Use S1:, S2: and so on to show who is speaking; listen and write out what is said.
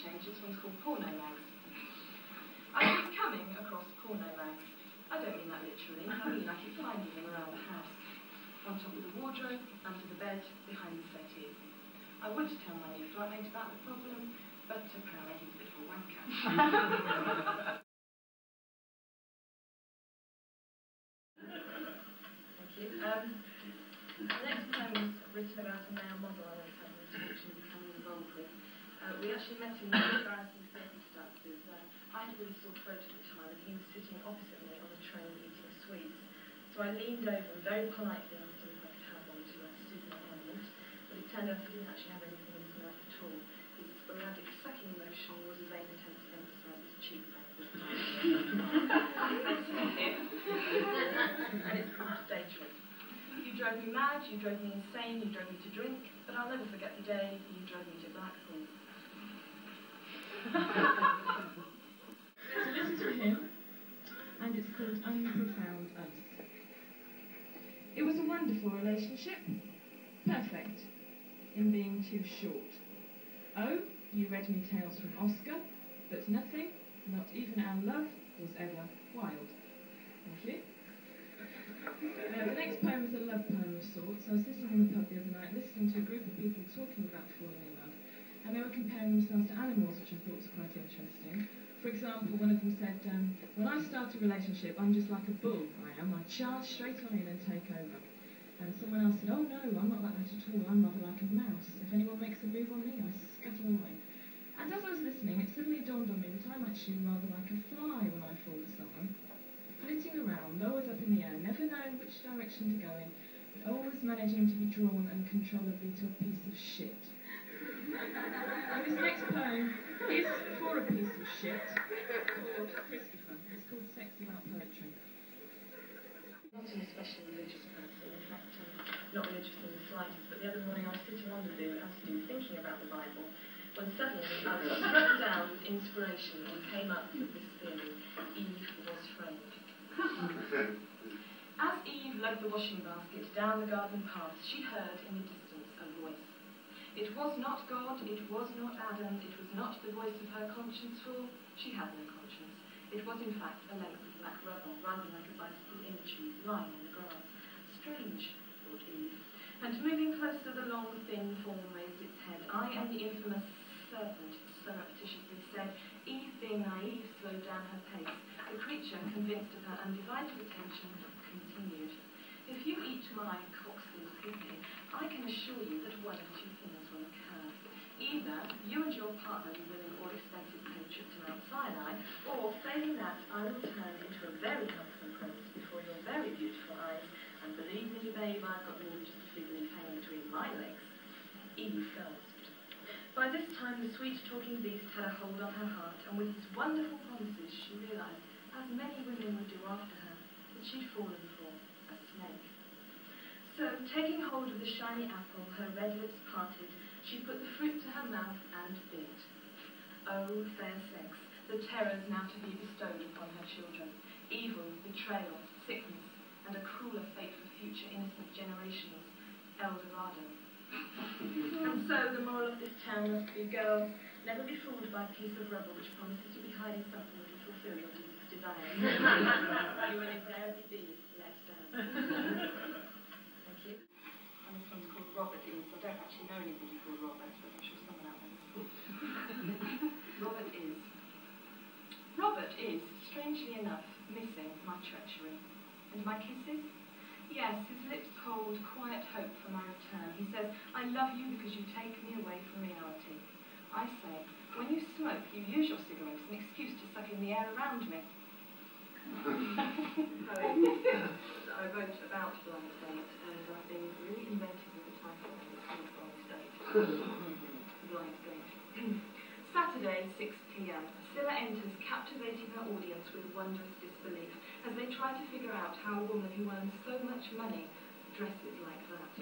S1: change. This one's called Porno Mags. I keep coming across porno mags. I don't mean that literally. I mean I keep finding them around the house. On top of the wardrobe, under the bed, behind the settee. I would tell my new flatmate about the problem, but apparently he's a bit of a wanker. Thank you. The next poem is written about a male model I was having the misfortune of becoming involved with. We actually met in very embarrassing circumstances. I had a really sore throat at the time, and he was sitting opposite me on the train eating sweets. So I leaned over and very politely asked him if I could have one to soothe my ailment, but it turned out he didn't actually have anything in his mouth at all. His sporadic sucking motion was a vain attempt to emphasise his cheekbone. And it's called day trip. You drove me mad, you drove me insane, you drove me to drink, but I'll never forget the day you drove me to Blackpool.
S2: So this is for him, and it's called Unprofound Us. It was a wonderful relationship, perfect in being too short. Oh, you read me tales from Oscar, but nothing, not even our love, was ever wild. Thank you. The next poem is a love poem of sorts. I was sitting in the pub the other night listening to a group of people talking about falling in love, and they were comparing themselves to animals, which I thought was quite interesting. For example, one of them said, when I start a relationship, I'm just like a bull, I am. I charge straight on in and take over. And someone else said, oh no, I'm not like that at all. I'm rather like a mouse. If anyone makes a move on me, I scuttle away. And as I was listening, it suddenly dawned on me that I'm actually rather like a fly when I fall for someone. Flitting around, always up in the air, never knowing which direction to go in, but always managing to be drawn uncontrollably to a piece of shit. And this next poem is for a piece of shit called Christopher. It's called Sex About Poetry.
S1: Not an especially religious person, in fact, not religious in the slightest, but the other morning I was sitting on the loo, as to do, thinking about the Bible, when suddenly I was struck down with inspiration and came up with this theory: Eve was framed. As Eve lugged the washing basket down the garden path, she heard in the distance a voice. It was not God, it was not Adam, it was not the voice of her conscience, for she had no conscience. It was in fact a length of black rubber, rather like a bicycle inner-tube, lying on the grass. Strange, thought Eve. And moving closer, the long, thin form raised its head. I am the infamous serpent, it surreptitiously said. Eve, being naive, slowed down her pace. The creature, convinced of her undivided attention, continued. If you eat my cox's kidney, I can assure you that one of two things will occur. Either you and your partner will win an all-expensive paid trip to Mount Sinai, or failing that, I will turn into a very handsome prince before your very beautiful eyes, and believe me, babe, I've got more than just a fiddly pain between my legs. Eve gasped. By this time, the sweet-talking beast had a hold on her heart, and with his wonderful promises, she realised, as many women would do after her, that she'd fallen for a snake. So, taking hold of the shiny apple, her red lips parted, she put the fruit to her mouth and bit. Oh, fair sex, the terrors now to be bestowed upon her children. Evil, betrayal, sickness, and a crueler fate for future innocent generations. El Dorado. And so, the moral of this tale must be, girls, never be fooled by a piece of rubber which promises to be hiding something that will fulfill your deepest desires. You will invariably be let down. Thank you. And this one's called Robert Is. I don't actually know anybody called Robert, but I'm sure someone out there is. Robert Is. Robert is, strangely enough, missing my treachery. And my kisses? Yes, his lips hold quiet hope for my return. He says, I love you because you take me away from reality. I say, when you smoke, you use your cigarette as an excuse to suck in the air around me. I wrote about Blind Date, and I've been really inventive with the title, and it's called Blind Date. Blind Date. Saturday, 6 p.m. Scylla enters, captivating her audience with wondrous disbelief, as they try to figure out how a woman who earns so much money dresses like that.